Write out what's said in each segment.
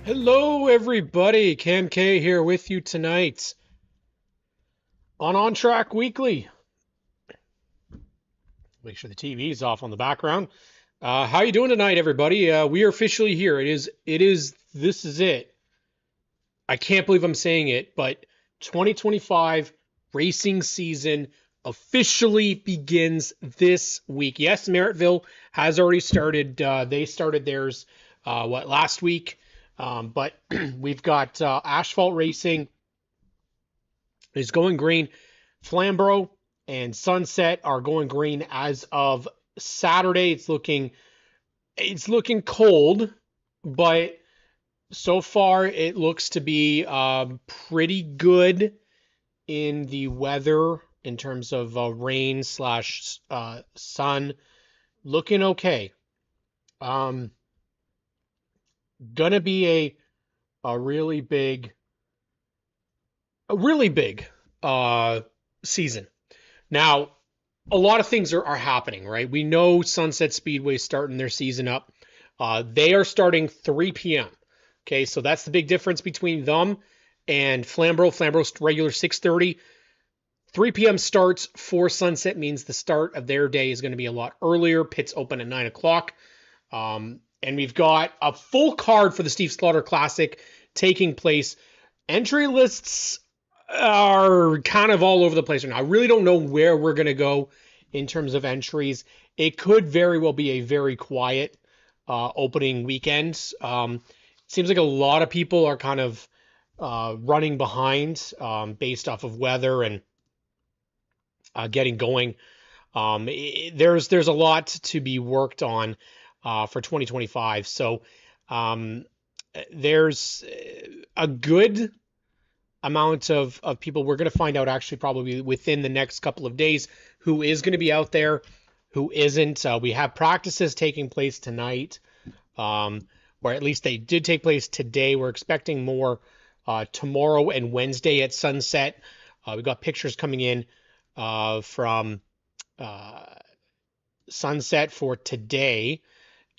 Hello, everybody. Cam K here with you tonight on ONTrack Weekly. Make sure the TV is off on the background. How you doing tonight, everybody? We are officially here. This is it. I can't believe I'm saying it, but 2025 racing season officially begins this week. Yes, Merrittville has already started. They started theirs, last week? But we've got asphalt racing is going green. Flamborough and Sunset are going green as of Saturday. It's looking cold, but so far it looks to be pretty good in the weather in terms of rain slash sun. Looking okay. Um, gonna be a really big season. Now, a lot of things are happening, right? We know Sunset Speedway starting their season up. They are starting 3 p.m. Okay, so that's the big difference between them and Flamborough. Flamborough's regular 6:30. 3 p.m. starts for Sunset means the start of their day is going to be a lot earlier. Pits open at 9 o'clock. And we've got a full card for the Steve Slaughter Classic taking place. Entry lists are kind of all over the place right now. I really don't know where we're going to go in terms of entries. It could very well be a very quiet opening weekend. Seems like a lot of people are kind of running behind based off of weather and getting going. There's a lot to be worked on for 2025. So there's a good amount of people. We're going to find out actually probably within the next couple of days who is going to be out there, who isn't. We have practices taking place tonight, or at least they did take place today. We're expecting more tomorrow and Wednesday at Sunset. We've got pictures coming in from Sunset for today.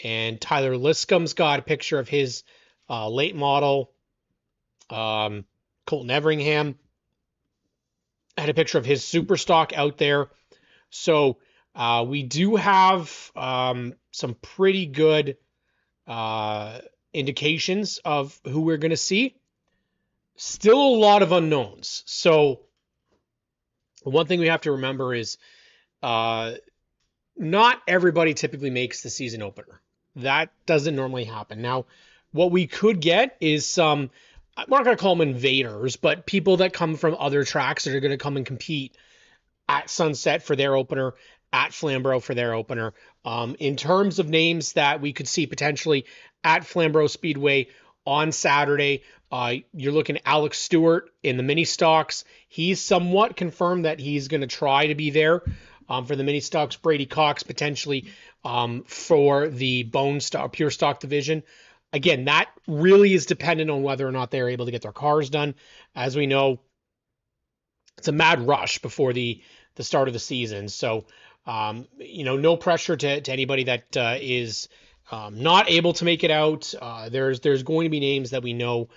And Tyler Liscombe's got a picture of his late model. Colton Everingham had a picture of his super stock out there. So we do have some pretty good indications of who we're going to see. Still a lot of unknowns. So one thing we have to remember is not everybody typically makes the season opener. That doesn't normally happen. Now, what we could get is some, we're not going to call them invaders, but people that come from other tracks that are going to come and compete at Sunset for their opener, at Flamborough for their opener. In terms of names that we could see potentially at Flamborough Speedway on Saturday, you're looking at Alex Stewart in the mini stocks. He's somewhat confirmed that he's going to try to be there for the mini stocks. Brady Cox potentially for the bone stock, pure stock division. Again, that really is dependent on whether or not they're able to get their cars done. As we know, it's a mad rush before the start of the season. So, no pressure to anybody that is not able to make it out. There's going to be names that we know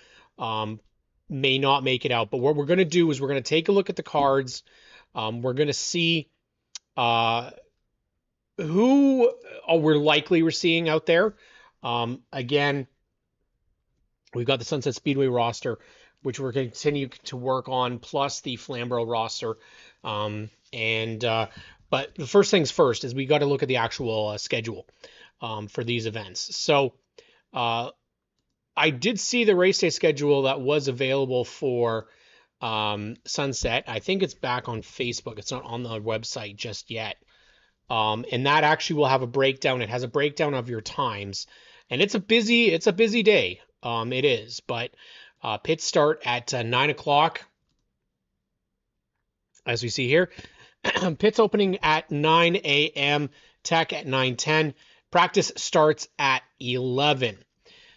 may not make it out. But what we're going to do is we're going to take a look at the cards. We're going to see who we're seeing out there. Again, we've got the Sunset Speedway roster, which we're going to continue to work on, plus the Flamborough roster. But the first things first is we got to look at the actual schedule for these events. So I did see the race day schedule that was available for Sunset. I think it's back on Facebook. It's not on the website just yet. And that actually will have a breakdown. It has a breakdown of your times, and it's a busy day. It is, but pits start at 9 o'clock, as we see here. Pits opening at 9 a.m. Tech at 9:10. Practice starts at 11.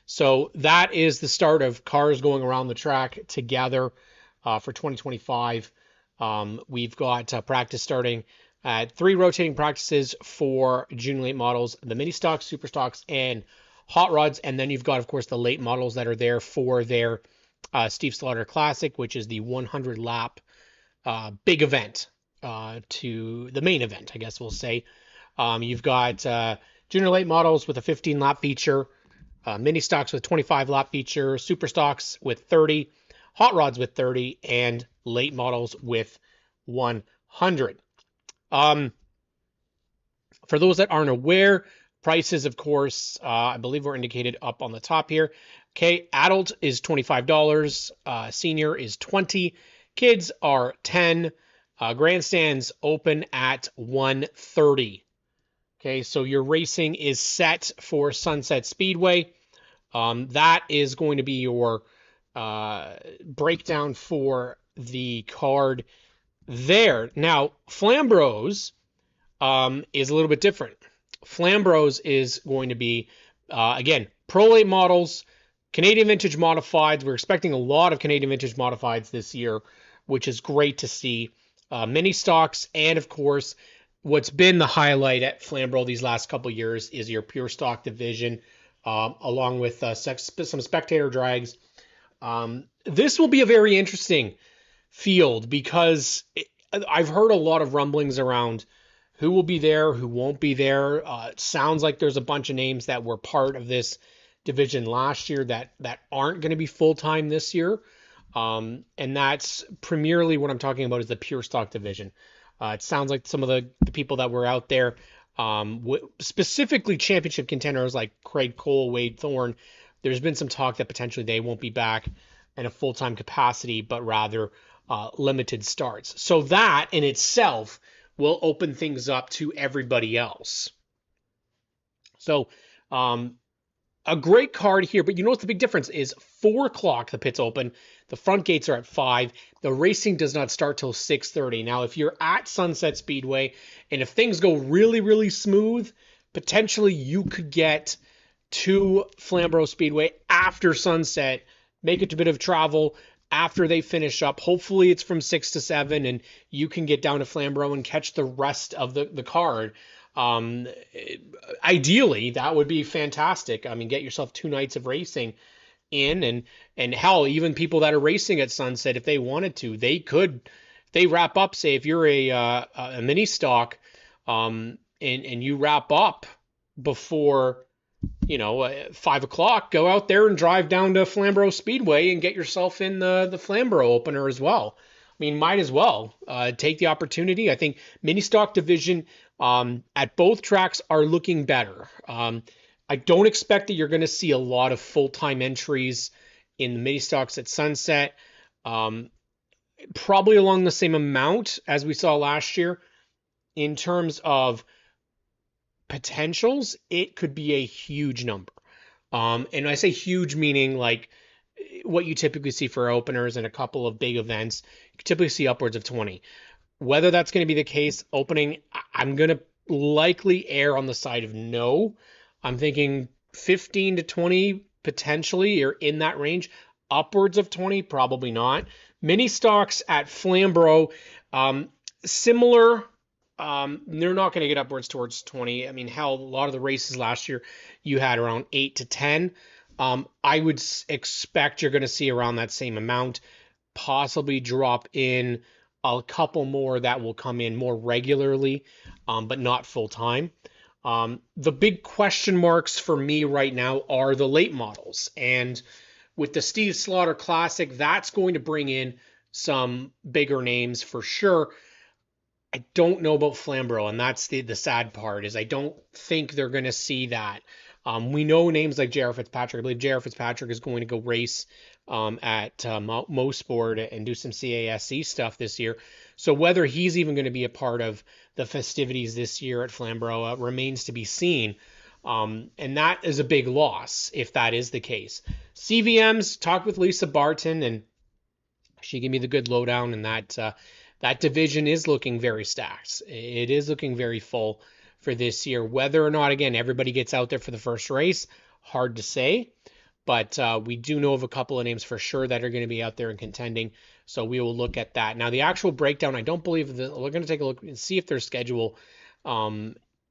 So that is the start of cars going around the track together for 2025. We've got practice starting at 3 rotating practices for junior late models, the mini stocks, super stocks, and hot rods, and then you've got, of course, the late models that are there for their Steve Slaughter Classic, which is the 100 lap big event to the main event, I guess we'll say. You've got junior late models with a 15 lap feature, mini stocks with 25 lap feature, super stocks with 30, hot rods with 30, and late models with 100. For those that aren't aware, prices, of course, I believe were indicated up on the top here. Okay, adult is $25, senior is $20, kids are $10, grandstands open at $130. Okay, so your racing is set for Sunset Speedway. That is going to be your breakdown for the card there. Now, Flambros is a little bit different. Flambros is going to be, again, Pro Late models, Canadian Vintage Modifieds. We're expecting a lot of Canadian Vintage Modifieds this year, which is great to see. Mini stocks, and of course, what's been the highlight at Flambro these last couple of years is your pure stock division, along with some spectator drags. This will be a very interesting field because I've heard a lot of rumblings around who will be there, who won't be there. It sounds like there's a bunch of names that were part of this division last year that aren't going to be full-time this year. And that's primarily what I'm talking about is the pure stock division. It sounds like some of the people that were out there, specifically championship contenders like Craig Cole, Wade Thorne, there's been some talk that potentially they won't be back in a full-time capacity, but rather limited starts. So that in itself will open things up to everybody else. So a great card here, but you know what the big difference is? 4 o'clock the pits open. The front gates are at 5. The racing does not start till 6:30. Now, if you're at Sunset Speedway and if things go really, really smooth, potentially you could get to Flamborough Speedway after sunset, make it a bit of travel after they finish up. Hopefully it's from 6 to 7 and you can get down to Flamborough and catch the rest of the card. Ideally, that would be fantastic. I mean, get yourself 2 nights of racing in, and hell, even people that are racing at Sunset, if they wanted to, they wrap up, say, if you're a mini stock, and you wrap up before, 5 o'clock, go out there and drive down to Flamborough Speedway and get yourself in the Flamborough opener as well. I mean, might as well take the opportunity. I think mini stock division at both tracks are looking better. I don't expect that you're going to see a lot of full-time entries in the mini stocks at Sunset. Probably along the same amount as we saw last year. In terms of potentials, it could be a huge number. And I say huge meaning like what you typically see for openers and a couple of big events. You typically see upwards of 20. Whether that's going to be the case opening, I'm going to likely err on the side of no. I'm thinking 15 to 20 potentially, or in that range. Upwards of 20, probably not. Mini stocks at Flamborough, similar. They're not going to get upwards towards 20. I mean, hell, a lot of the races last year, you had around 8 to 10. I would expect you're going to see around that same amount, possibly drop in a couple more that will come in more regularly, but not full time. The big question marks for me right now are the late models. And with the Steve Slaughter Classic, that's going to bring in some bigger names for sure. I don't know about Flamborough, and that's the sad part, is I don't think they're going to see that. We know names like J.R. Fitzpatrick. I believe J.R. Fitzpatrick is going to go race at Mosport and do some CASC stuff this year. So whether he's even going to be a part of the festivities this year at Flamborough remains to be seen. And that is a big loss if that is the case. CVMs, talked with Lisa Barton, and she gave me the good lowdown, and that division is looking very stacked. It is looking very full for this year. Whether or not, again, everybody gets out there for the first race, hard to say. But we do know of a couple of names for sure that are going to be out there and contending. So we will look at that. Now, the actual breakdown, I don't believe that we're going to take a look and see if their schedule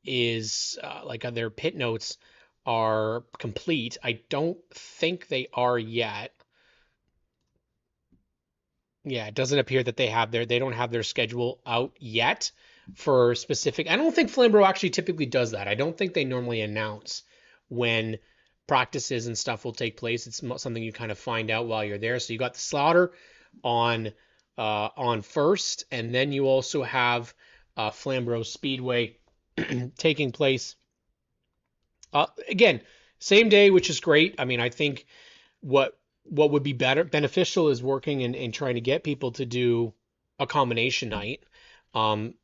is like their pit notes are complete. I don't think they are yet. Yeah, it doesn't appear that they don't have their schedule out yet for specific. I don't think Flamborough actually typically does that. I don't think they normally announce when practices and stuff will take place. It's something you kind of find out while you're there. So you got the slaughter on first, and then you also have Flamborough Speedway taking place again same day, which is great. I mean, I think what would be beneficial is working and trying to get people to do a combination night. Um,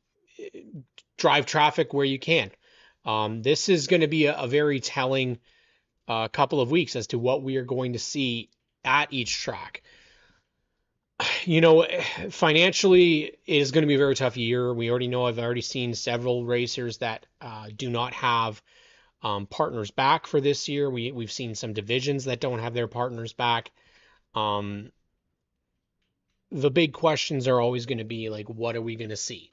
Drive traffic where you can. This is going to be a very telling couple of weeks as to what we are going to see at each track. You know, financially, it is going to be a very tough year. We already know, I've already seen several racers that do not have partners back for this year. We've seen some divisions that don't have their partners back. The big questions are always going to be like, what are we going to see?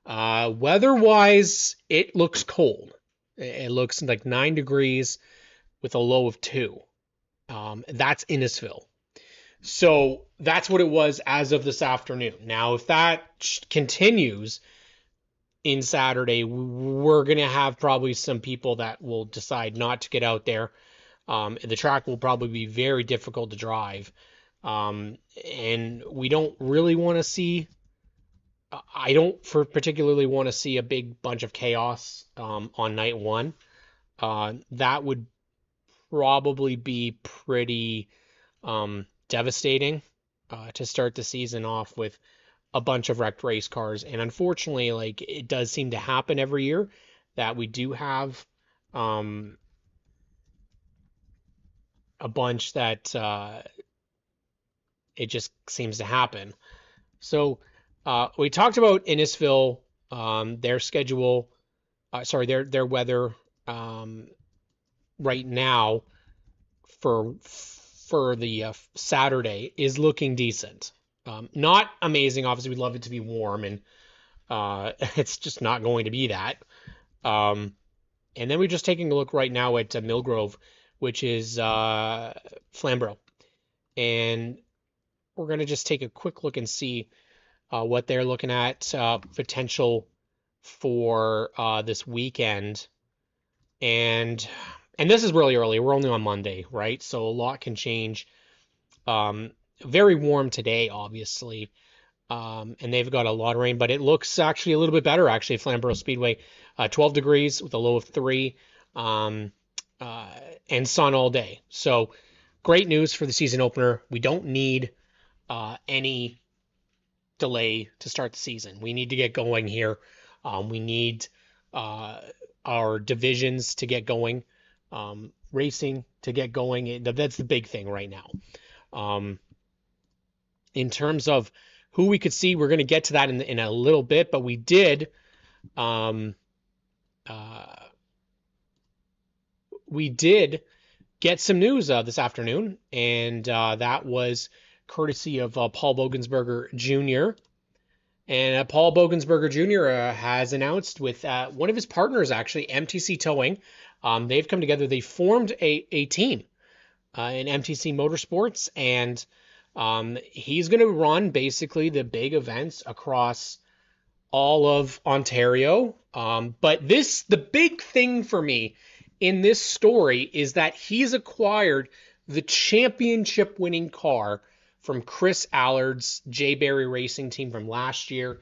Weather-wise, it looks cold. It looks like 9 degrees with a low of 2. That's Innisfil. So that's what it was as of this afternoon. Now, if that continues in Saturday, we're going to have probably some people that will decide not to get out there. The track will probably be very difficult to drive. And we don't really want to see, I don't particularly want to see a big bunch of chaos on night one. That would probably be pretty devastating to start the season off with a bunch of wrecked race cars. And unfortunately, like, it does seem to happen every year that we do have a bunch that it just seems to happen. So we talked about Innisfil, their schedule, their weather right now for the Saturday is looking decent. Not amazing. Obviously, we'd love it to be warm, and it's just not going to be that. And then we're just taking a look right now at Millgrove, which is Flamborough. And we're going to just take a quick look and see what they're looking at, potential for this weekend. And this is really early. We're only on Monday, right? So a lot can change. Very warm today, obviously. And they've got a lot of rain, but it looks actually a little bit better, actually, Flamborough Speedway. 12 degrees with a low of 3, and sun all day. So great news for the season opener. We don't need any delay to start the season. We need to get going here. We need our divisions to get going, racing to get going. That's the big thing right now. In terms of who we could see, we're going to get to that in a little bit, but we did get some news this afternoon, and that was courtesy of Paul Bogensberger Jr. And Paul Bogensberger Jr. Has announced with one of his partners, actually, MTC Towing. They've come together. They formed a team in MTC Motorsports, and he's going to run basically the big events across all of Ontario. But the big thing for me in this story is that he's acquired the championship winning car from Chris Allard's J. Barry Racing team from last year.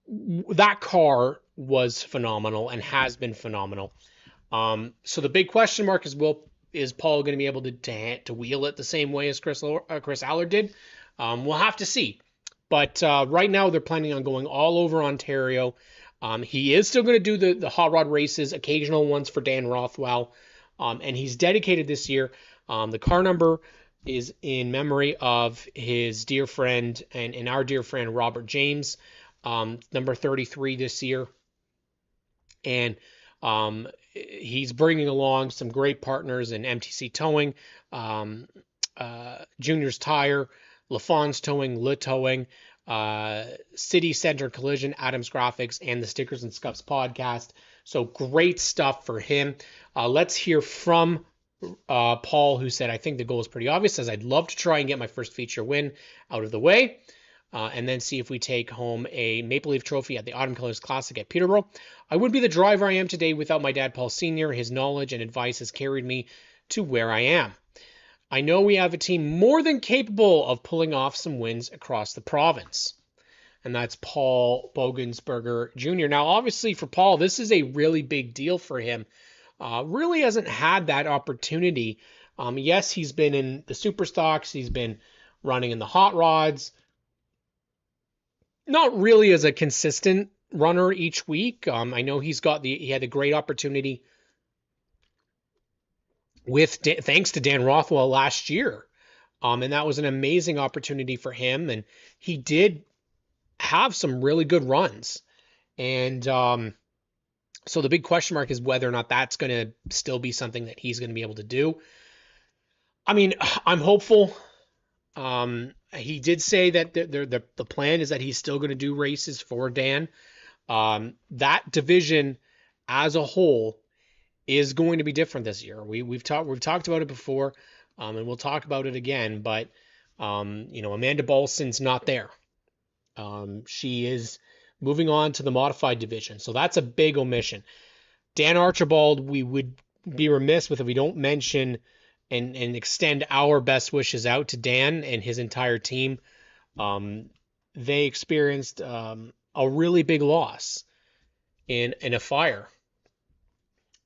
That car was phenomenal and has been phenomenal. So the big question mark is Paul going to be able to wheel it the same way as Chris Allard did? We'll have to see. But right now they're planning on going all over Ontario. He is still going to do the hot rod races, occasional ones for Dan Rothwell. And he's dedicated this year. The car number is in memory of his dear friend and our dear friend Robert James, number 33 this year. And he's bringing along some great partners in MTC Towing, Junior's Tire, LaFon's Towing, Le Towing, City Center Collision, Adams Graphics, and the Stickers and Scuffs podcast. So great stuff for him. Let's hear from Paul, who said, I think the goal is pretty obvious, says, I'd love to try and get my first feature win out of the way, and then see if we take home a Maple Leaf trophy at the Autumn Colors Classic at Peterborough. I wouldn't be the driver I am today without my dad, Paul Sr. His knowledge and advice has carried me to where I am. I know we have a team more than capable of pulling off some wins across the province. And that's Paul Bogensberger Jr. Now, obviously, for Paul, this is a really big deal for him. Really hasn't had that opportunity. Yes, he's been in the super stocks. He's been running in the hot rods. Not really as a consistent runner each week. I know he had a great opportunity thanks to Dan Rothwell last year. And that was an amazing opportunity for him. And he did have some really good runs. And so the big question mark is whether or not that's going to still be something that he's going to be able to do. I mean, I'm hopeful. He did say that the plan is that he's still going to do races for Dan. That division as a whole is going to be different this year. We've talked about it before, and we'll talk about it again. But Amanda Balson's not there. She is moving on to the modified division, so that's a big omission. Dan Archibald, we would be remiss if we don't mention and extend our best wishes out to Dan and his entire team. They experienced a really big loss in a fire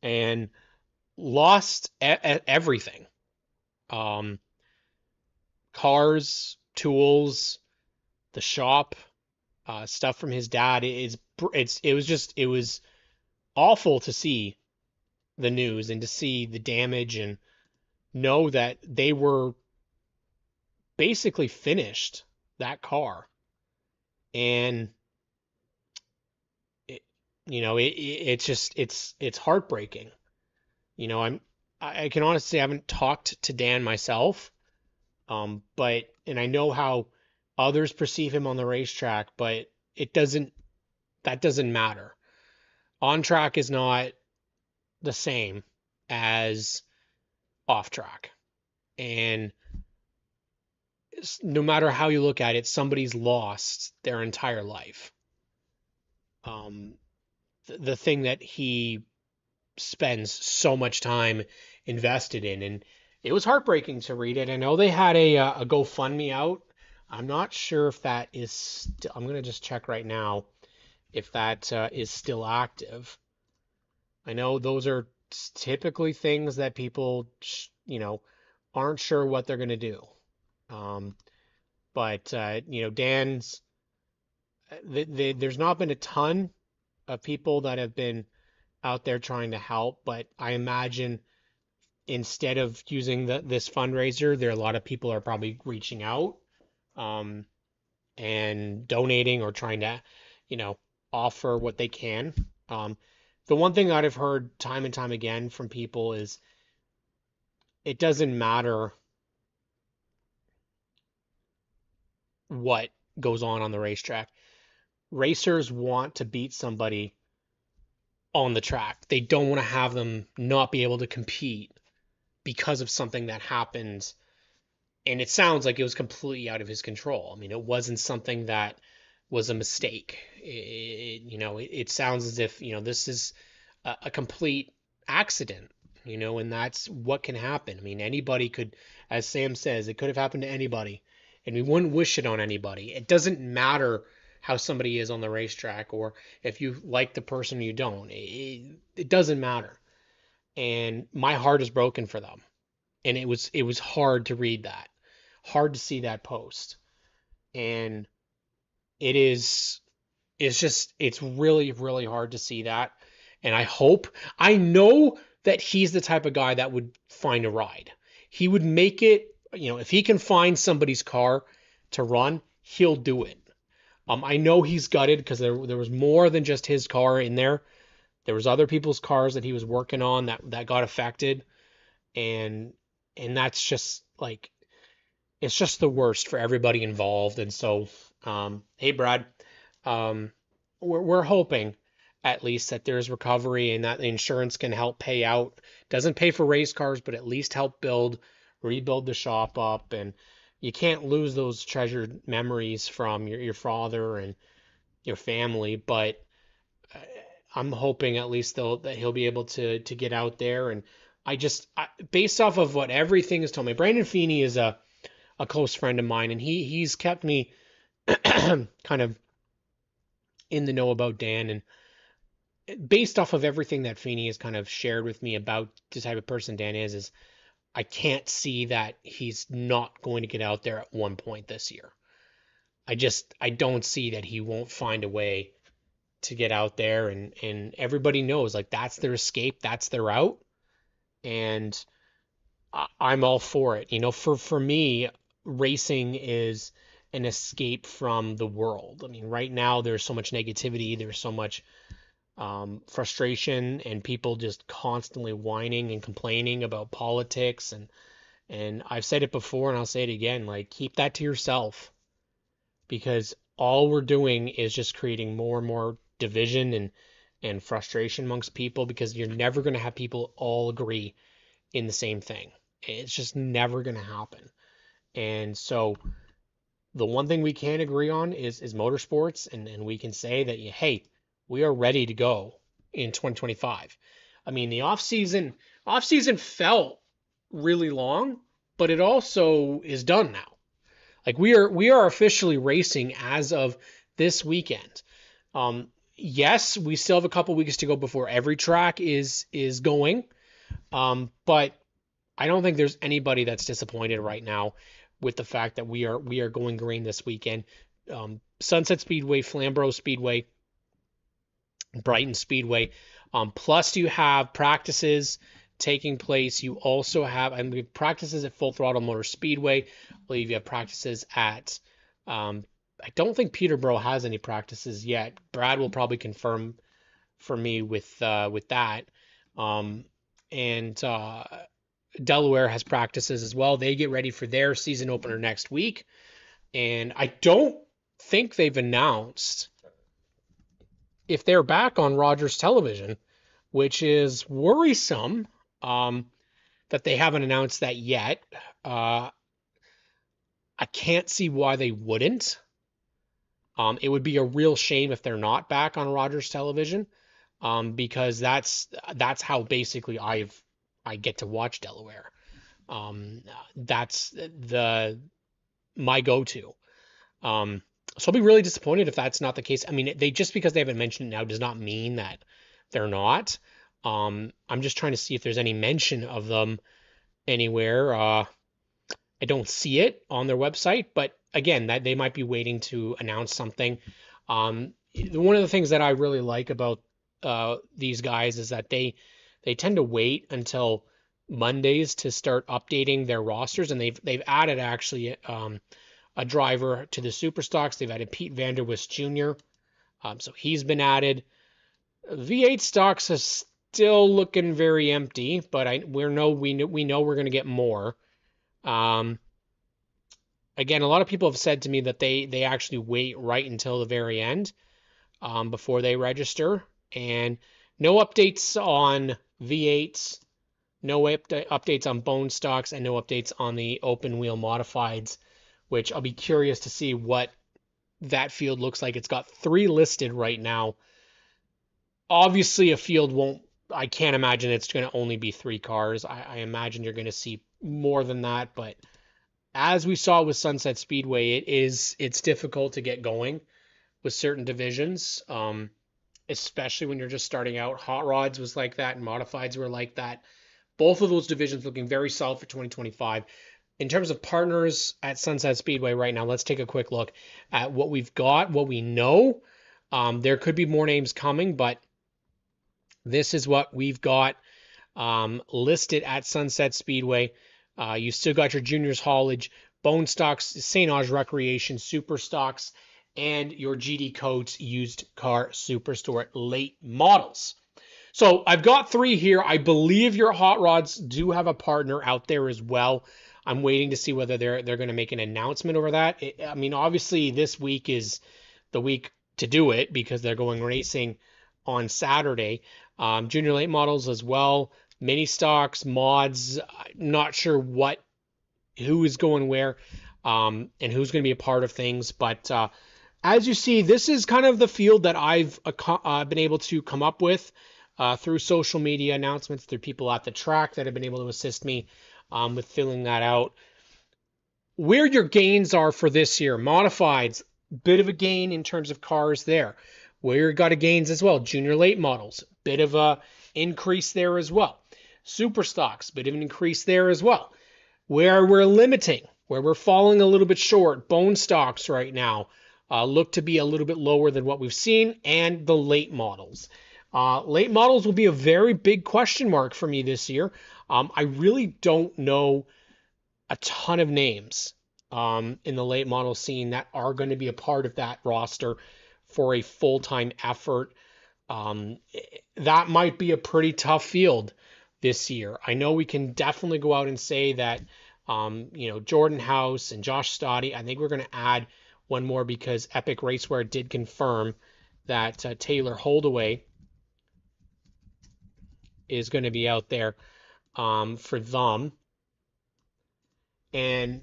and lost everything. Cars, tools, the shop, stuff from his dad. It was awful to see the news and to see the damage and know that they were basically finished that car. And it's heartbreaking. I can honestly say I haven't talked to Dan myself, but I know how others perceive him on the racetrack, but that doesn't matter. On track is not the same as off track. And no matter how you look at it, somebody's lost their entire life. The thing that he spends so much time invested in, and it was heartbreaking to read it. I know they had a GoFundMe out. I'm not sure if that is. I'm gonna just check right now if that is still active. I know those are typically things that people, aren't sure what they're gonna do. But Dan's. There's not been a ton of people that have been out there trying to help, but I imagine instead of using this fundraiser, there are a lot of people are probably reaching out and donating or trying to, offer what they can. The one thing that I've heard time and time again from people is it doesn't matter what goes on the racetrack. Racers want to beat somebody on the track. They don't want to have them not be able to compete because of something that happens. And it sounds like it was completely out of his control. I mean, it wasn't something that was a mistake. It sounds as if, this is a complete accident, and that's what can happen. I mean, anybody could, as Sam says, it could have happened to anybody, and we wouldn't wish it on anybody. It doesn't matter how somebody is on the racetrack or if you like the person or you don't. It doesn't matter. And my heart is broken for them. And it was hard to read that. Hard to see that post. And it's really, really hard to see that. And I know that he's the type of guy that would find a ride. He would make it, if he can find somebody's car to run, he'll do it. I know he's gutted because there was more than just his car in there. There was other people's cars that he was working on that got affected. And that's just like, it's just the worst for everybody involved. And so, hey, Brad, we're hoping at least that there's recovery and that the insurance can help pay out. Doesn't pay for race cars, but at least help rebuild the shop up. And you can't lose those treasured memories from your father and your family. But uh, I'm hoping at least that he'll be able to get out there. And based off of what everything has told me, Brandon Feeney is a close friend of mine, and he's kept me kind of in the know about Dan. And based off of everything that Feeney has kind of shared with me about the type of person Dan is I can't see that he's not going to get out there at one point this year. I don't see that he won't find a way to get out there, and everybody knows like that's their escape, that's their out, and I'm all for it. For me, racing is an escape from the world. I mean, right now there's so much negativity, there's so much frustration, and people just constantly whining and complaining about politics. And I've said it before and I'll say it again, like keep that to yourself, because all we're doing is just creating more and more division and frustration amongst people, because you're never going to have people all agree in the same thing. It's just never going to happen. And so the one thing we can agree on is motorsports, and we can say that, hey, we are ready to go in 2025. I mean, the off-season felt really long, but it also is done now. Like we are officially racing as of this weekend. Yes, we still have a couple weeks to go before every track is going. But I don't think there's anybody that's disappointed right now with the fact that we are going green this weekend. Sunset Speedway, Flamborough Speedway, Brighton Speedway. Plus you have practices taking place. You also have practices at Full Throttle Motor Speedway. I believe you have practices at I don't think Peterborough has any practices yet. Brad will probably confirm for me with that. And Delaware has practices as well. They get ready for their season opener next week. And I don't think they've announced if they're back on Rogers Television, which is worrisome that they haven't announced that yet. I can't see why they wouldn't. It would be a real shame if they're not back on Rogers Television, because that's how basically I get to watch Delaware. That's my go-to. So I'll be really disappointed if that's not the case. I mean, just because they haven't mentioned it now does not mean that they're not. I'm just trying to see if there's any mention of them anywhere. I don't see it on their website, but again, that they might be waiting to announce something. One of the things that I really like about these guys is that they tend to wait until Mondays to start updating their rosters, and they've added actually a driver to the Superstocks. They've added Pete Vanderwist Jr. So he's been added. V8 stocks is still looking very empty, but we know we're going to get more. Again, a lot of people have said to me that they actually wait right until the very end before they register, and no updates on V8s, no updates on bone stocks, and no updates on the open wheel modifieds, which I'll be curious to see what that field looks like. It's got 3 listed right now. Obviously, a field won't. I can't imagine it's going to only be 3 cars. I imagine you're going to see more than that, but as we saw with Sunset Speedway, it's difficult to get going with certain divisions, especially when you're just starting out. Hot rods was like that, and modifieds were like that. Both of those divisions looking very solid for 2025. In terms of partners at Sunset Speedway right now, let's take a quick look at what we've got, what we know. There could be more names coming, but this is what we've got listed at Sunset Speedway. You still got your juniors haulage, bone stocks, St. Ange Recreation, super stocks, and your GD Codes used car superstore late models. So I've got 3 here. I believe your hot rods do have a partner out there as well. I'm waiting to see whether they're going to make an announcement over that. I mean, obviously this week is the week to do it because they're going racing on Saturday. Junior late models as well, mini stocks, mods. Not sure who is going where, and who's going to be a part of things. But as you see, this is kind of the field that I've been able to come up with through social media announcements, through people at the track that have been able to assist me with filling that out. Where your gains are for this year, modifieds, bit of a gain in terms of cars there. Where you got a gains as well, junior late models, bit of a increase there as well. Super stocks, bit of an increase there as well. Where we're limiting, where we're falling a little bit short, bone stocks right now look to be a little bit lower than what we've seen, and the late models. Late models will be a very big question mark for me this year. I really don't know a ton of names in the late model scene that are going to be a part of that roster for a full-time effort. That might be a pretty tough field this year. I know we can definitely go out and say that, Jordan House and Josh Stoddy. I think we're going to add one more because Epic Racewear did confirm that Taylor Holdaway is going to be out there for them. And,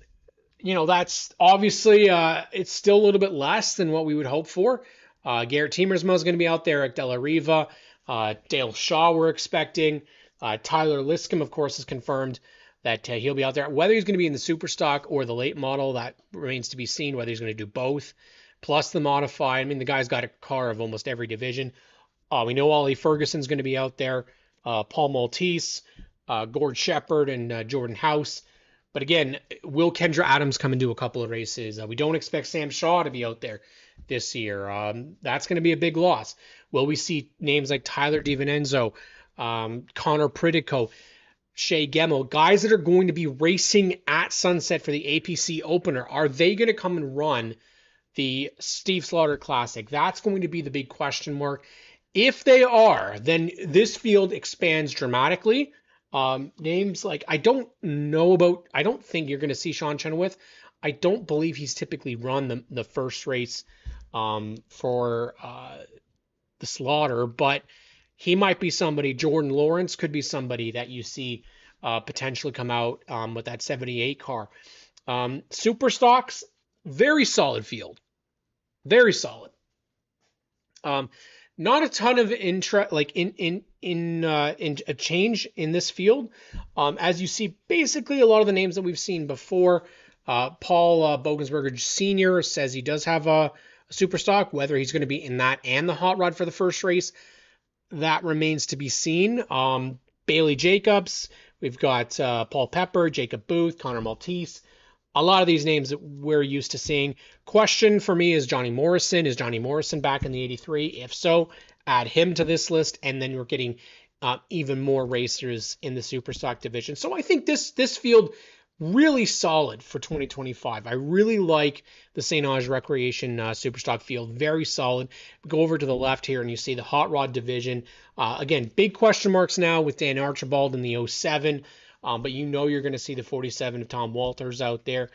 that's obviously, it's still a little bit less than what we would hope for. Garrett Tiemersma is going to be out there at De La Riva. Dale Shaw we're expecting. Tyler Liscombe, of course, is confirmed that he'll be out there. Whether he's going to be in the super stock or the late model, that remains to be seen, whether he's going to do both. Plus the modified. I mean, the guy's got a car of almost every division. We know Ollie Ferguson's going to be out there. Paul Maltese, Gord Shepard, and Jordan House. But again, will Kendra Adams come and do a couple of races? We don't expect Sam Shaw to be out there this year. That's going to be a big loss. Will we see names like Tyler DiVincenzo, Connor Pritico, Shea Gemmel, guys that are going to be racing at Sunset for the APC opener? Are they going to come and run the Steve Slaughter Classic? That's going to be the big question mark. If they are, then this field expands dramatically. Names like I don't think you're going to see Sean Chenoweth. I don't believe he's typically run the first race for the Slaughter, but he might be somebody. Jordan Lawrence could be somebody that you see potentially come out with that 78 car. Super stocks, very solid field, very solid. Not a ton of interest, like in a change in this field. As you see, basically a lot of the names that we've seen before. Paul Bogensberger Sr. says he does have a super stock. Whether he's going to be in that and the hot rod for the first race, that remains to be seen. Bailey Jacobs, we've got Paul Pepper, Jacob Booth, Connor Maltese. A lot of these names that we're used to seeing. Question for me is Johnny Morrison. Is Johnny Morrison back in the 83? If so, add him to this list, and then we're getting even more racers in the Superstock division. So I think this field really solid for 2025. I really like the St. Ange Recreation Superstock field. Very solid. Go over to the left here, and you see the hot rod division. Again, big question marks now with Dan Archibald in the 07. But you're going to see the 47 of Tom Walters out there.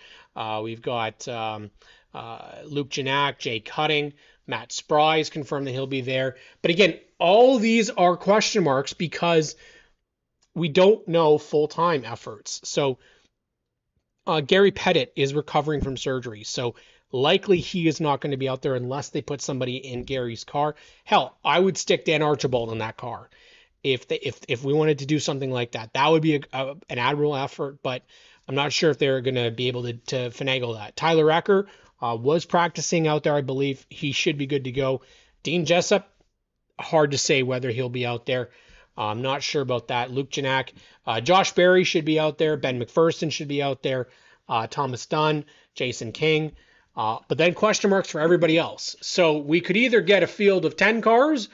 We've got Luke Janak, Jay Cutting, Matt Spry's confirmed that he'll be there. But again, all these are question marks because we don't know full-time efforts. So Gary Pettit is recovering from surgery. So likely he is not going to be out there unless they put somebody in Gary's car. Hell, I would stick Dan Archibald in that car. If we wanted to do something like that, that would be an admirable effort, but I'm not sure if they're going to be able to finagle that. Tyler Ecker was practicing out there. I believe he should be good to go. Dean Jessup, hard to say whether he'll be out there. I'm not sure about that. Luke Janak, Josh Berry should be out there. Ben McPherson should be out there. Thomas Dunn, Jason King. But then question marks for everybody else. So we could either get a field of 10 cars,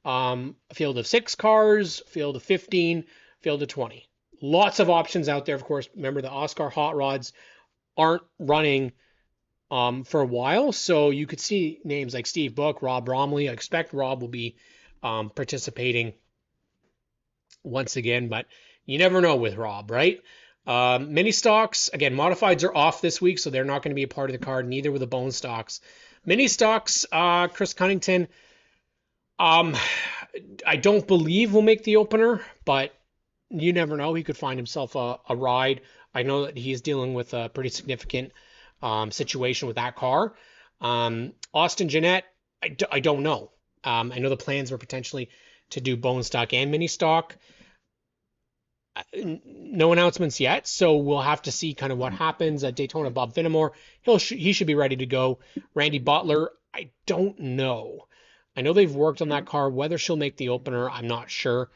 a field of 6 cars, field of 15, field of 20. Lots of options out there, of course. Remember, the Oscar Hot Rods aren't running for a while, so you could see names like Steve Book, Rob Bromley. I expect Rob will be participating once again, but you never know with Rob, right? Mini stocks, again, modifieds are off this week, so they're not going to be a part of the card, neither with the bone stocks. Mini stocks, Chris Cunnington, I don't believe will make the opener, but you never know. He could find himself a ride. I know that he's dealing with a pretty significant situation with that car. Austin Jeanette, I don't know. I know the plans were potentially to do bone stock and mini stock. No announcements yet, so we'll have to see kind of what happens at Daytona. Bob Finnemore, he should be ready to go. Randy Butler, I don't know. I know they've worked on that car. Whether she'll make the opener, I'm not sure.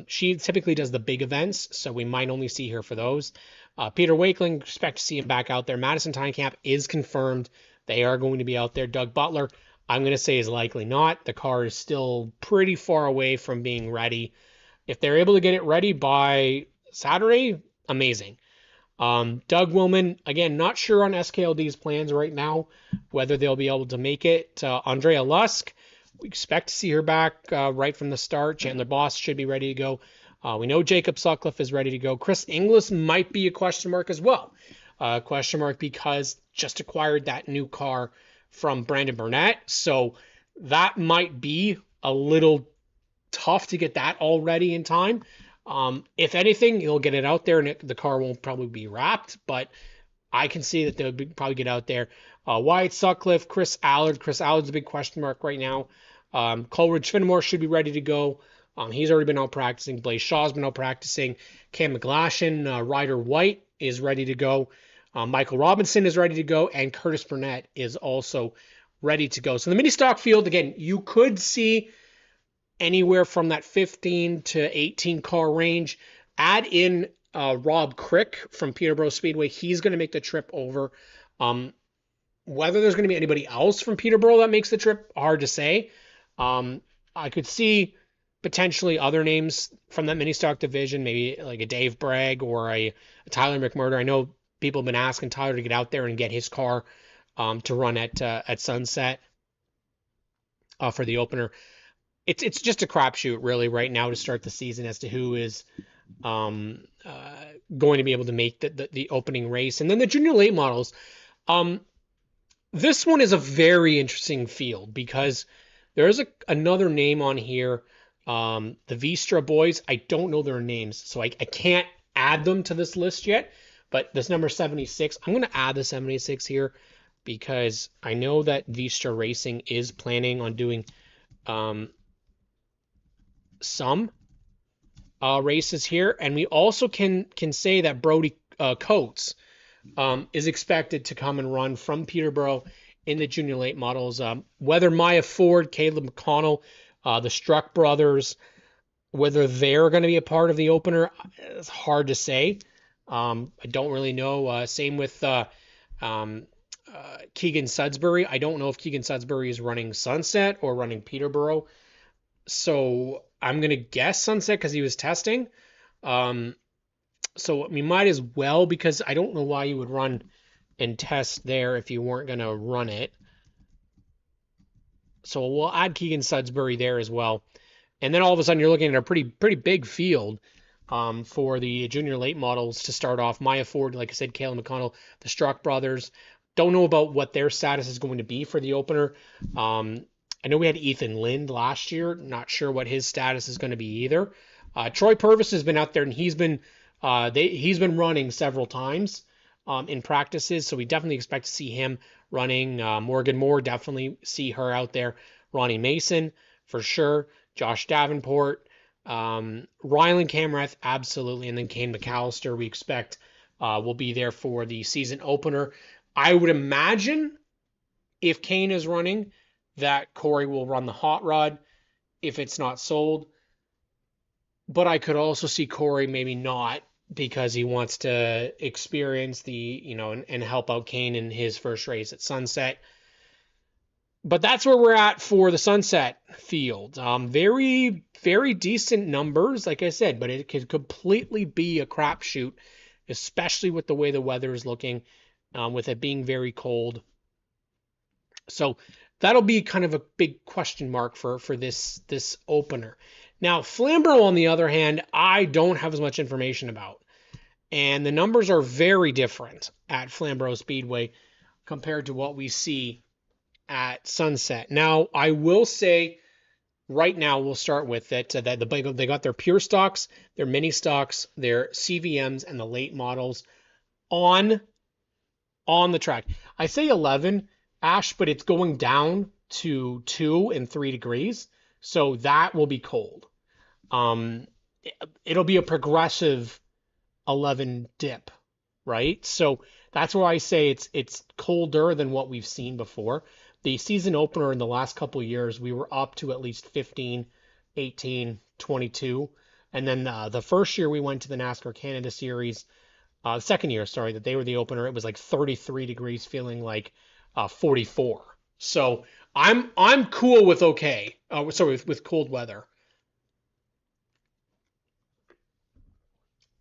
She typically does the big events, so we might only see her for those. Peter Wakeling, expect to see him back out there. Madison Tynecamp is confirmed. They are going to be out there. Doug Butler, I'm going to say is likely not. The car is still pretty far away from being ready. If they're able to get it ready by Saturday, amazing. Doug Willman, again, not sure on SKLD's plans right now, whether they'll be able to make it. Andrea Lusk, we expect to see her back right from the start. Chandler Boss should be ready to go. We know Jacob Sutcliffe is ready to go. Chris Inglis might be a question mark as well. Question mark because just acquired that new car from Brandon Burnett. So that might be a little tough to get that all ready in time. If anything, he'll get it out there and the car won't probably be wrapped, but I can see that they'll probably get out there. Wyatt Sutcliffe, Chris Allard. Chris Allard's a big question mark right now. Coleridge Finnemore should be ready to go. He's already been out practicing. Blaze Shaw's been out practicing. Cam McGlashan, Ryder White is ready to go. Michael Robinson is ready to go. And Curtis Burnett is also ready to go. So the mini stock field, again, you could see anywhere from that 15 to 18 car range. Add in Rob Crick from Peterborough Speedway. He's going to make the trip over. Whether there's going to be anybody else from Peterborough that makes the trip, hard to say. I could see potentially other names from that mini stock division, maybe like a Dave Bragg or a Tyler McMurder. I know people have been asking Tyler to get out there and get his car to run at Sunset for the opener. It's just a crapshoot really right now to start the season as to who is going to be able to make the opening race. And then the junior late models. This one is a very interesting field because there's another name on here. The Vistra boys, I don't know their names, so I can't add them to this list yet. But this number 76, I'm going to add the 76 here because I know that Vistra Racing is planning on doing some races here, and we also can say that Brody Coates is expected to come and run from Peterborough in the junior late models. Whether Maya Ford, Caleb McConnell, the Struck brothers, whether they're going to be a part of the opener, it's hard to say. I don't really know. Same with Keegan Sudsbury. I don't know if Keegan Sudsbury is running Sunset or running Peterborough. So I'm going to guess Sunset because he was testing. So we might as well, because I don't know why you would run and test there if you weren't going to run it. So we'll add Keegan Sudsbury there as well. And then all of a sudden you're looking at a pretty big field for the junior late models to start off. Maya Ford, like I said, Caleb McConnell, the Struck brothers. Don't know about what their status is going to be for the opener. I know we had Ethan Lind last year. Not sure what his status is going to be either. Troy Purvis has been out there and he's been running several times in practices, so we definitely expect to see him running. Morgan Moore, definitely see her out there. Ronnie Mason, for sure. Josh Davenport. Rylan Camrath, absolutely. And then Kane McAllister, we expect will be there for the season opener. I would imagine if Kane is running, that Corey will run the hot rod if it's not sold. But I could also see Corey maybe not, because he wants to experience and help out Kane in his first race at Sunset. But that's where we're at for the Sunset field. Very, very decent numbers, like I said, but it could completely be a crapshoot, especially with the way the weather is looking, with it being very cold. So that'll be kind of a big question mark for this opener. Now, Flamborough, on the other hand, I don't have as much information about. And the numbers are very different at Flamborough Speedway compared to what we see at Sunset. Now, I will say right now we'll start with it. That they got their pure stocks, their mini stocks, their CVMs, and the late models on the track. I say 11, Ash, but it's going down to 2 and 3 degrees, so that will be cold. Um, it'll be a progressive 11 dip, right? So that's why I say it's colder than what we've seen before. The season opener in the last couple of years, we were up to at least 15, 18, 22. And then the first year we went to the NASCAR Canada Series, second year, sorry, that they were the opener, it was like 33 degrees, feeling like 44. So I'm cool with okay. Sorry, with cold weather.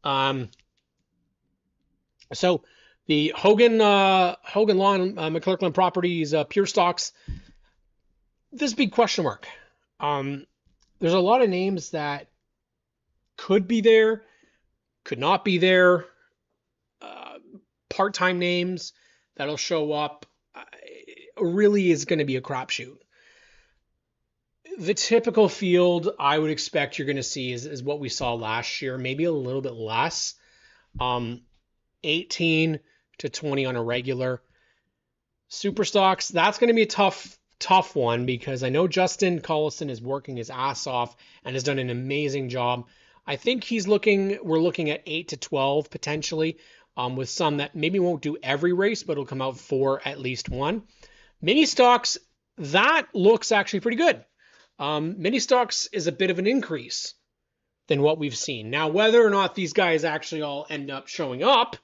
Um, so the Hogan Lawn McClurkin Properties Pure Stocks, this big question mark. Um, there's a lot of names that could be there, could not be there. Uh, Part-time names that'll show up. Really is going to be a crapshoot. The typical field I would expect you're going to see is what we saw last year, maybe a little bit less. 18 to 20 on a regular. Super stocks, that's going to be a tough one because I know Justin Collison is working his ass off and has done an amazing job. I think we're looking at 8 to 12 potentially, with some that maybe won't do every race, but it'll come out for at least one. Mini stocks, that looks actually pretty good. Mini stocks is a bit of an increase than what we've seen. Now, whether or not these guys actually all end up showing up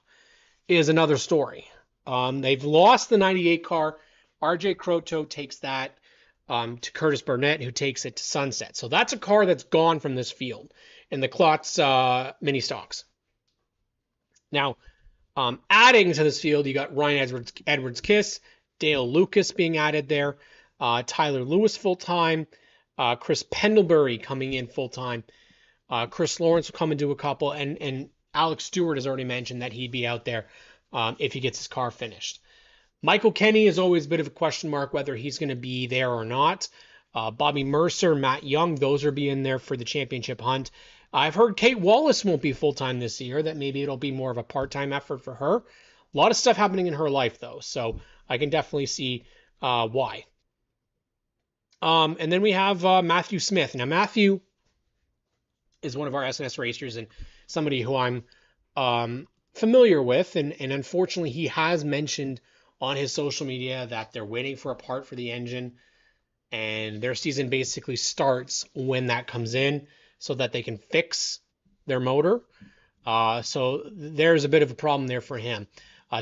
is another story. They've lost the 98 car. RJ Croto takes that to Curtis Burnett, who takes it to Sunset. So that's a car that's gone from this field in the Klotz mini stocks. Now, adding to this field, you got Ryan Edwards Kiss, Dale Lucas being added there, Tyler Lewis full-time, Chris Pendlebury coming in full-time, Chris Lawrence will come and do a couple, and Alex Stewart has already mentioned that he'd be out there if he gets his car finished. Michael Kenny is always a bit of a question mark whether he's going to be there or not. Bobby Mercer, Matt Young, those are being there for the championship hunt. I've heard Kate Wallace won't be full-time this year, that maybe it'll be more of a part-time effort for her. A lot of stuff happening in her life, though, so I can definitely see why. And then we have Matthew Smith. Now, Matthew is one of our SNS racers and somebody who I'm familiar with, and unfortunately he has mentioned on his social media that they're waiting for a part for the engine, and their season basically starts when that comes in so that they can fix their motor. So there's a bit of a problem there for him.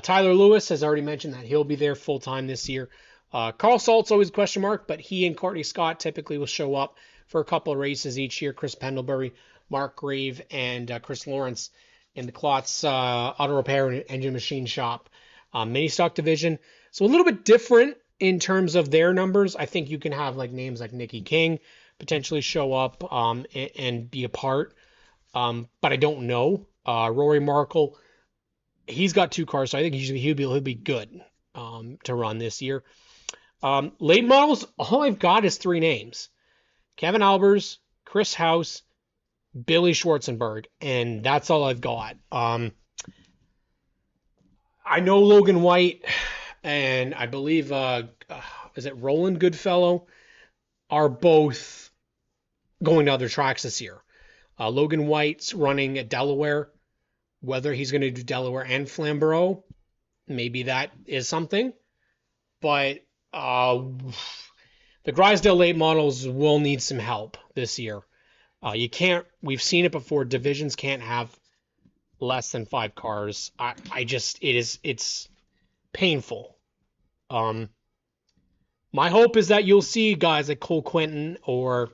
Tyler Lewis has already mentioned that he'll be there full-time this year. Carl Salt's always a question mark, but he and Courtney Scott typically will show up for a couple of races each year. Chris Pendlebury, Mark Grave, and Chris Lawrence in the Klotz Auto Repair and Engine Machine Shop mini stock division. So a little bit different in terms of their numbers. I think you can have like names like Nikki King potentially show up and be a part, but I don't know. Rory Markle, he's got 2 cars, so I think he'll be good to run this year. Late models, all I've got is 3 names: Kevin Albers, Chris House, Billy Schwartzenberg, and that's all I've got. I know Logan White and I believe is it Roland Goodfellow are both going to other tracks this year. Logan White's running at Delaware. Whether he's going to do Delaware and Flamborough, maybe that is something. But the Grisdale late models will need some help this year. We've seen it before. Divisions can't have less than 5 cars. It's painful. My hope is that you'll see guys like Cole Quentin or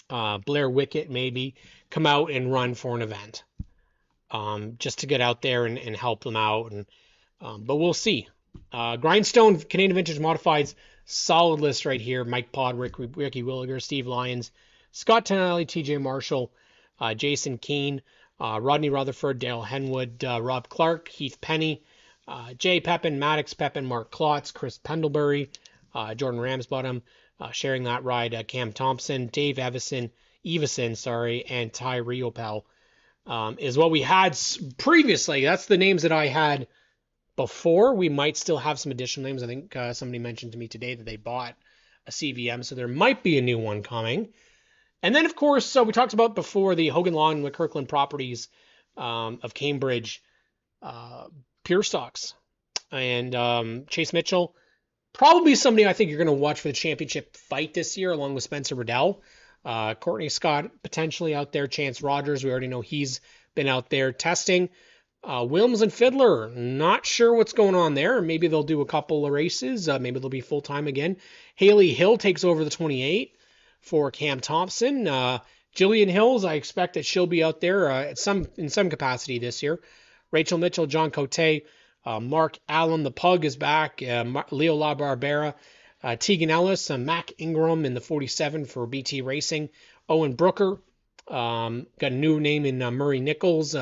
Blair Wickett maybe come out and run for an event, just to get out there and help them out. But we'll see. Grindstone Canadian Vintage Modifieds, solid list right here. Mike Pod, Ricky Williger, Steve Lyons, Scott Tonelli, TJ Marshall, Jason Keane, Rodney Rutherford, Dale Henwood, Rob Clark, Heath Penny, Jay Pepin, Maddox Pepin, Mark Klotz, Chris Pendlebury, Jordan Ramsbottom sharing that ride. Cam Thompson, Dave Evison, sorry, and Ty Riopel is what we had previously. That's the names that I had before. We might still have some additional names. I think somebody mentioned to me today that they bought a CVM, so there might be a new one coming. And then, of course, so we talked about before the Hogan Lawn and the Kirkland Properties of Cambridge pure stocks. And Chase Mitchell, probably somebody I think you're going to watch for the championship fight this year, along with Spencer Riddell. Courtney Scott potentially out there. Chance Rogers, we already know he's been out there testing. Wilms and Fiddler, not sure what's going on there. Maybe they'll do a couple of races. Maybe they'll be full-time again. Haley Hill takes over the 28 for Cam Thompson. Jillian Hills, I expect that she'll be out there in some capacity this year. Rachel Mitchell, John Cote, Mark Allen, the Pug is back. Leo LaBarbera, Tegan Ellis, Mac Ingram in the 47 for BT Racing. Owen Brooker, got a new name in Murray Nichols.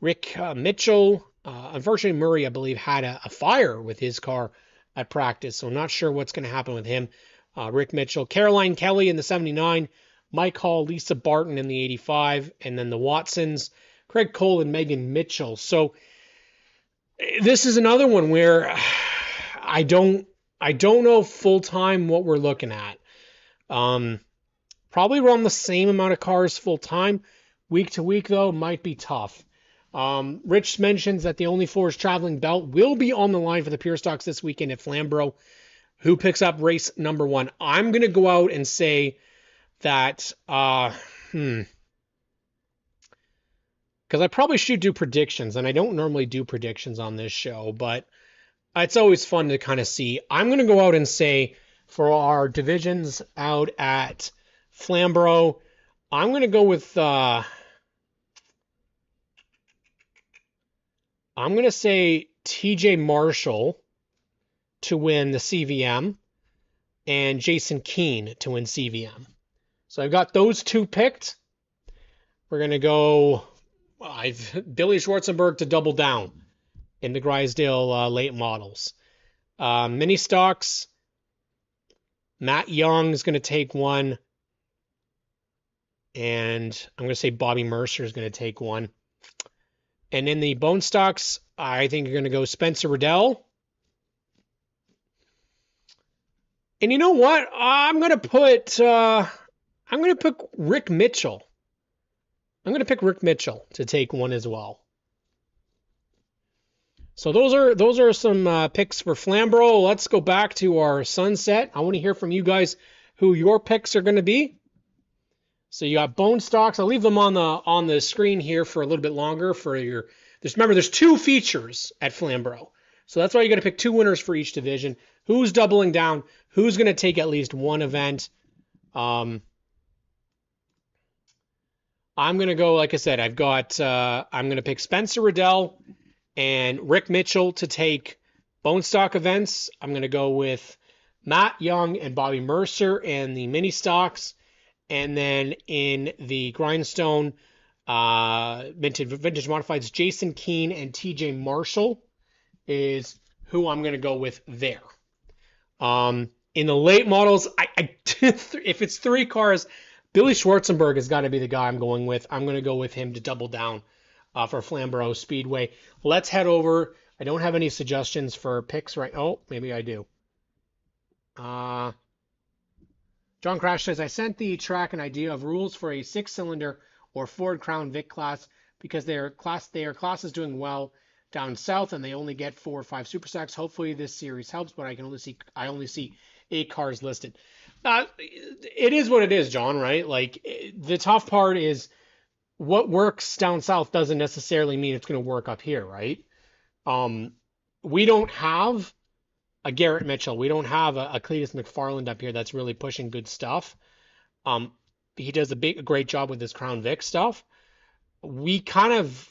Rick Mitchell. Unfortunately, Murray, I believe, had a fire with his car at practice, so not sure what's going to happen with him. Rick Mitchell. Caroline Kelly in the 79. Mike Hall, Lisa Barton in the 85. And then the Watsons, Craig Cole and Megan Mitchell. So this is another one where I don't know full-time what we're looking at. Probably around the same amount of cars full-time. Week to week, though, might be tough. Rich mentions that the Only Fours Traveling Belt will be on the line for the Pure Stocks this weekend at Flamborough. Who picks up race number 1? I'm going to go out and say that, because I probably should do predictions, and I don't normally do predictions on this show, but it's always fun to kind of see. I'm going to go out and say for our divisions out at Flamborough, I'm going to go with, I'm going to say TJ Marshall to win the CVM and Jason Keane to win CVM. So I've got those two picked. We're going to go Billy Schwartzenberg to double down in the Grisdale late models. Mini stocks, Matt Young is going to take one. And I'm going to say Bobby Mercer is going to take one. And in the bone stocks, I think you're going to go Spencer Riddell. And you know what? I'm going to put Rick Mitchell. I'm going to pick Rick Mitchell to take one as well. So those are some picks for Flamborough. Let's go back to our sunset. I want to hear from you guys who your picks are going to be. So you got bone stocks. I'll leave them on the screen here for a little bit longer for your. Remember, there's 2 features at Flamborough, so that's why you got to pick 2 winners for each division. Who's doubling down? Who's going to take at least one event? I'm going to go, like I said, I'm going to pick Spencer Riddell and Rick Mitchell to take bone stock events. I'm going to go with Matt Young and Bobby Mercer and the mini stocks. And then in the grindstone, vintage modifieds, Jason Keane and TJ Marshall is who I'm going to go with there. In the late models, if it's 3 cars, Billy Schwartzenberg has got to be the guy I'm going with. I'm going to go with him to double down for Flamborough Speedway. Let's head over. I don't have any suggestions for picks right. Oh, maybe I do. John Crash says, I sent the track an idea of rules for a 6-cylinder or Ford Crown Vic class because their class is doing well down south and they only get 4 or 5 super stocks. Hopefully this series helps, but I only see 8 cars listed. It is what it is, John, right? Like, the tough part is what works down south doesn't necessarily mean it's going to work up here, right? We don't have a Garrett Mitchell. We don't have a Cletus McFarland up here that's really pushing good stuff. He does a great job with his Crown Vic stuff. We kind of,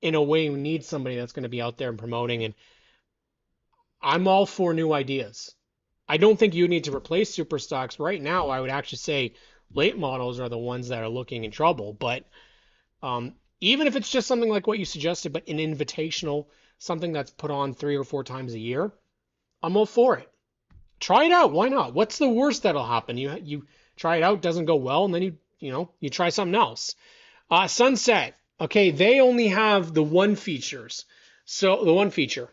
in a way, need somebody that's going to be out there and promoting, and I'm all for new ideas. I don't think you need to replace super stocks. Right now, I would actually say late models are the ones that are looking in trouble, but even if it's just something like what you suggested, but an invitational, something that's put on 3 or 4 times a year, I'm all for it. Try it out. Why not? What's the worst that'll happen? You try it out, doesn't go well, and then you try something else. Sunset. Okay, they only have the one features. So the one feature.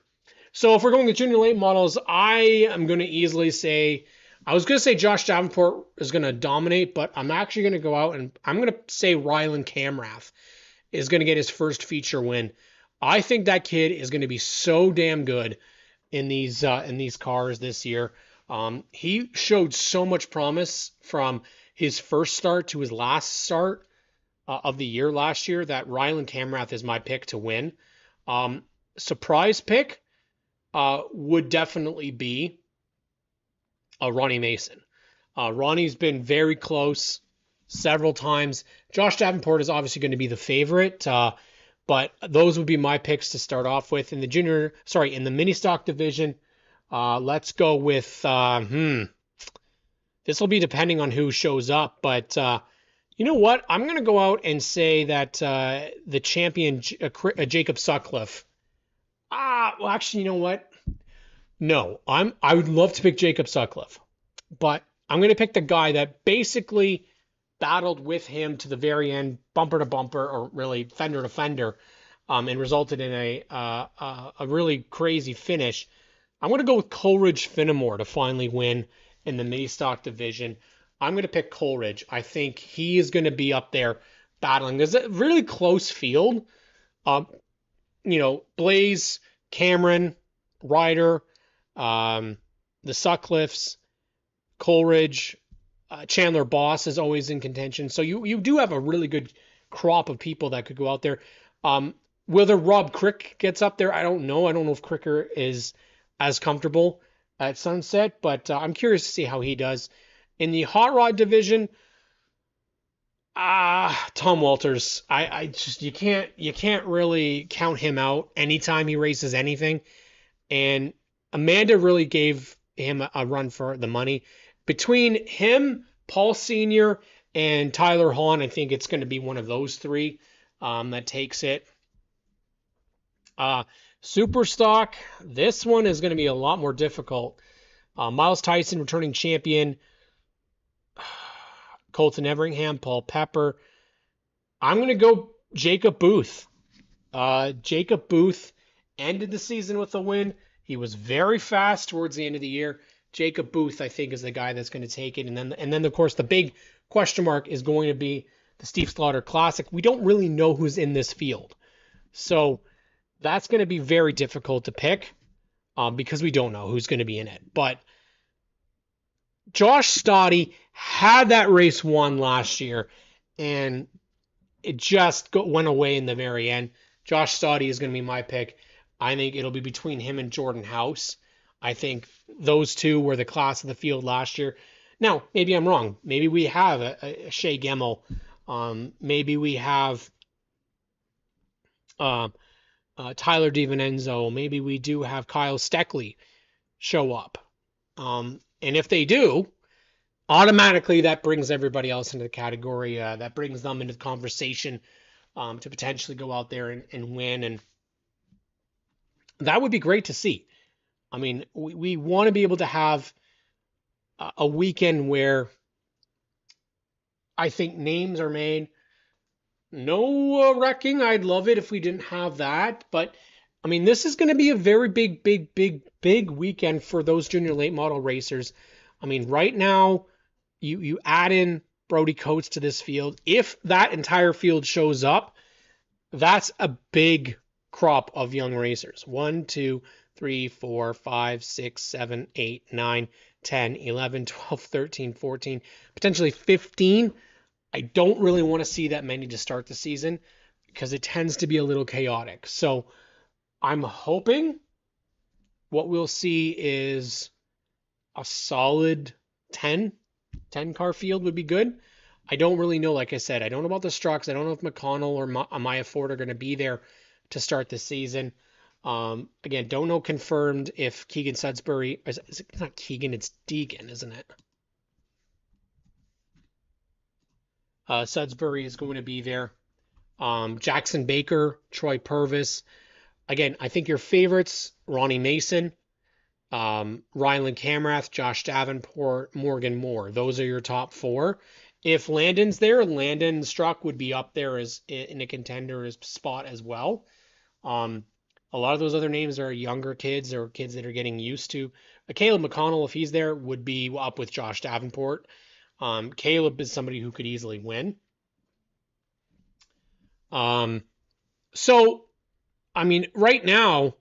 So if we're going to junior late models, I am going to easily say, I was going to say Josh Davenport is going to dominate, but I'm actually going to go out and I'm going to say Rylan Camrath is going to get his first feature win. I think that kid is going to be so damn good in these cars this year. He showed so much promise from his first start to his last start of the year last year that Rylan Camrath is my pick to win. Surprise pick would definitely be Ronnie Mason. Ronnie's been very close several times. Josh Davenport is obviously going to be the favorite, but those would be my picks to start off with. In the mini stock division, let's go with, this will be depending on who shows up, but you know what? I'm going to go out and say that the champion, Jacob Sutcliffe. Well, actually, you know what? No, I would love to pick Jacob Sutcliffe, but I'm going to pick the guy that basically battled with him to the very end, bumper to bumper, or really fender to fender, and resulted in a really crazy finish. I'm going to go with Coleridge Finnemore to finally win in the mini stock division. I'm going to pick Coleridge. I think he is going to be up there battling. There's a really close field. Blaze, Cameron, Ryder, the Sutcliffes, Coleridge, Chandler Boss is always in contention. So you do have a really good crop of people that could go out there. Whether Rob Crick gets up there, I don't know. I don't know if Cricker is as comfortable at Sunset, but I'm curious to see how he does. In the hot rod division, Tom Walters. I just you can't really count him out anytime he races anything. And Amanda really gave him a run for the money. Between him, Paul Sr., and Tyler Hahn, I think it's going to be one of those three that takes it. Superstock, this one is going to be a lot more difficult. Miles Tyson, returning champion. Colton Everingham, Paul Pepper. I'm going to go Jacob Booth. Jacob Booth ended the season with a win. He was very fast towards the end of the year. Jacob Booth, I think, is the guy that's going to take it. And then, of course, the big question mark is going to be the Steve Slaughter Classic. We don't really know who's in this field. So that's going to be very difficult to pick because we don't know who's going to be in it. But Josh Stoddy had that race won last year, and it just went away in the very end. Josh Stoddy is going to be my pick. I think it'll be between him and Jordan House. I think those two were the class of the field last year. Now, maybe I'm wrong. Maybe we have a Shea Gemmell. Maybe we have Tyler DiVincenzo. Maybe we do have Kyle Steckley show up. And if they do, automatically that brings everybody else into the category. That brings them into the conversation to potentially go out there and win. And that would be great to see. I mean, we want to be able to have a weekend where I think names are made. No wrecking. I'd love it if we didn't have that. But, I mean, this is going to be a very big weekend for those junior late model racers. I mean, right now, you add in Brody Coates to this field. If that entire field shows up, that's a big crop of young racers. 1, 2, 3, 4, 5, 6, 7, 8, 9, 10, 11, 12, 13, 14, potentially 15. I don't really want to see that many to start the season because it tends to be a little chaotic. So I'm hoping what we'll see is a solid 10 car field would be good. I don't really know. Like I said, I don't know about the Strucks. I don't know if McConnell or Amaya Ford are going to be there to start the season. Again, don't know confirmed if Keegan Sudsbury, is it not Keegan, it's Deegan, isn't it? Sudsbury is going to be there. Jackson Baker, Troy Purvis. Again, I think your favorites, Ronnie Mason, Ryland Camrath, Josh Davenport, Morgan Moore. Those are your top four. If Landon's there, Landon Struck would be up there as in a contender spot as well. Um, a lot of those other names are younger kids or kids that are getting used to. Caleb McConnell, if he's there, would be up with Josh Davenport. Caleb is somebody who could easily win. So, I mean, right now,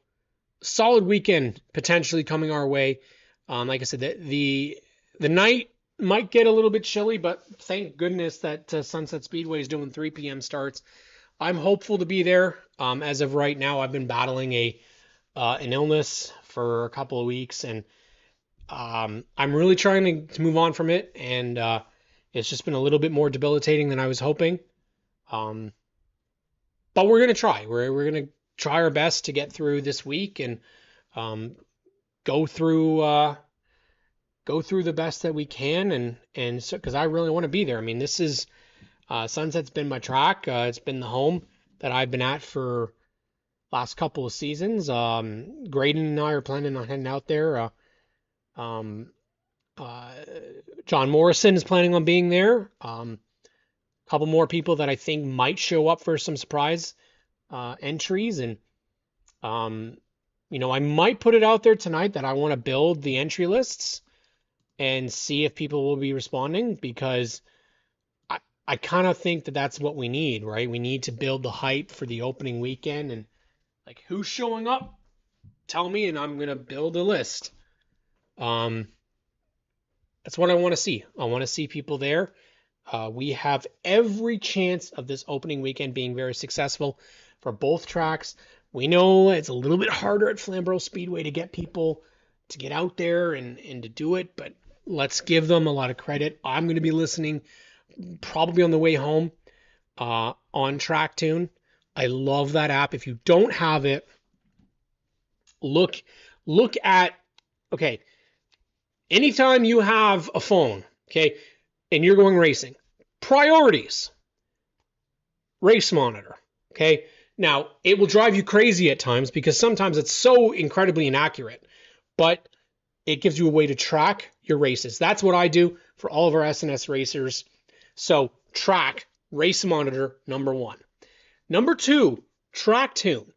solid weekend potentially coming our way. Like I said, the night might get a little bit chilly, but thank goodness that Sunset Speedway is doing 3 p.m. starts. I'm hopeful to be there. As of right now, I've been battling an illness for a couple of weeks, and I'm really trying to move on from it, and it's just been a little bit more debilitating than I was hoping. But we're gonna try. We're gonna try our best to get through this week and go through the best that we can, and so because I really want to be there. I mean, this is Sunset's been my track. It's been the home that I've been at for last couple of seasons. Graydon and I are planning on heading out there. John Morrison is planning on being there. A couple more people that I think might show up for some surprise entries, and I might put it out there tonight that I want to build the entry lists and see if people will be responding, because I kind of think that that's what we need, right? We need to build the hype for the opening weekend, and like, who's showing up? Tell me, and I'm gonna build a list. That's what I want to see. I want to see people there. We have every chance of this opening weekend being very successful for both tracks. We know it's a little bit harder at Flamborough Speedway to get people to get out there and to do it, but let's give them a lot of credit. I'm going to be listening probably on the way home on Track Tune. I love that app. If you don't have it, look at, okay, anytime you have a phone, okay, and you're going racing, priorities, race monitor, okay? Now, it will drive you crazy at times because sometimes it's so incredibly inaccurate, but it gives you a way to track your races. That's what I do for all of our SNS racers. So track, race monitor, number one. Number two, Track Tune.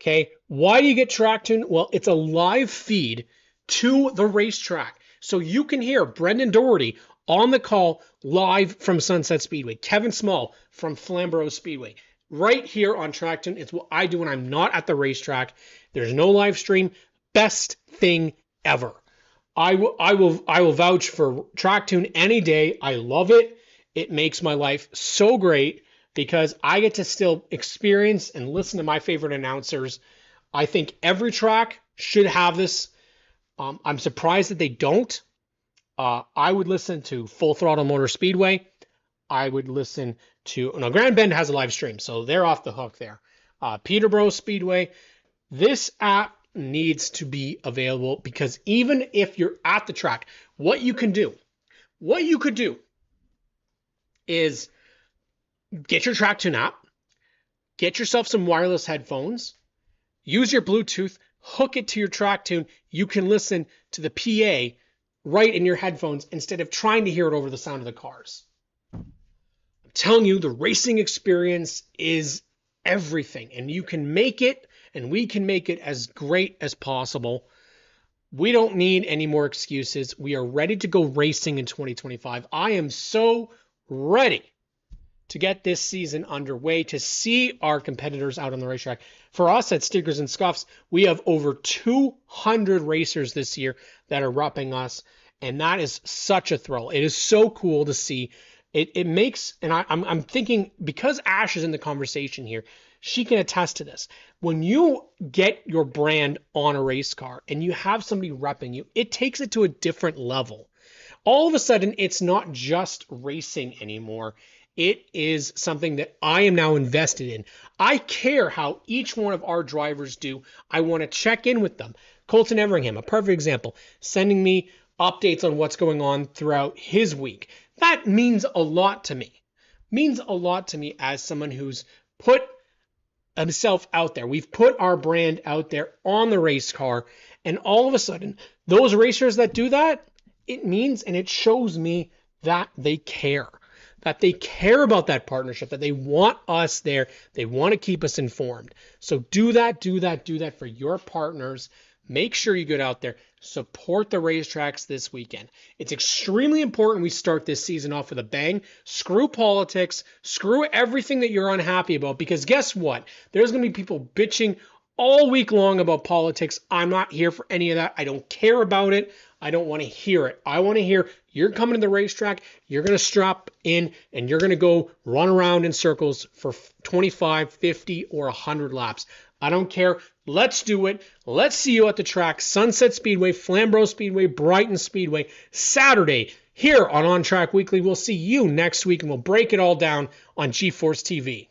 Okay, why do you get Track Tune? Well, it's a live feed to the racetrack. So you can hear Brendan Doherty on the call live from Sunset Speedway, Kevin Small from Flamborough Speedway, right here on Track Tune. It's what I do when I'm not at the racetrack. There's no live stream. Best thing ever. I will vouch for Track Tune any day. I love it. It makes my life so great because I get to still experience and listen to my favorite announcers. I think every track should have this. I'm surprised that they don't. I would listen to Full Throttle Motor Speedway. I would listen to, no, Grand Bend has a live stream, so they're off the hook there. Peterborough Speedway. This app needs to be available because even if you're at the track, what you could do is get your Track Tune app, get yourself some wireless headphones, use your Bluetooth, hook it to your Track Tune. You can listen to the PA right in your headphones instead of trying to hear it over the sound of the cars. I'm telling you, the racing experience is everything, and you can make it, and we can make it as great as possible. We don't need any more excuses. We are ready to go racing in 2025. I am so ready to get this season underway, to see our competitors out on the racetrack. For us at Stickers and Scuffs, we have over 200 racers this year that are repping us, and that is such a thrill. It is so cool to see. It makes, and I'm thinking, because Ash is in the conversation here, she can attest to this. When you get your brand on a race car and you have somebody repping you, it takes it to a different level. All of a sudden, it's not just racing anymore. It is something that I am now invested in. I care how each one of our drivers do. I want to check in with them. Colton Everingham, a perfect example, sending me updates on what's going on throughout his week. That means a lot to me. Means a lot to me as someone who's put himself out there. We've put our brand out there on the race car, And all of a sudden, those racers that do that, it means and it shows me that they care. That they care about that partnership, that they want us there. They want to keep us informed. So do that for your partners. Make sure you get out there, support the racetracks this weekend. It's extremely important we start this season off with a bang. Screw politics, screw everything that you're unhappy about, because guess what? There's going to be people bitching all week long about politics. I'm not here for any of that. I don't care about it. I don't want to hear it. I want to hear you're coming to the racetrack, you're going to strap in, and you're going to go run around in circles for 25, 50, or 100 laps. I don't care. Let's do it. Let's see you at the track. Sunset Speedway, Flamborough Speedway, Brighton Speedway, Saturday here on ONTrack Weekly. We'll see you next week, and we'll break it all down on GeForce TV.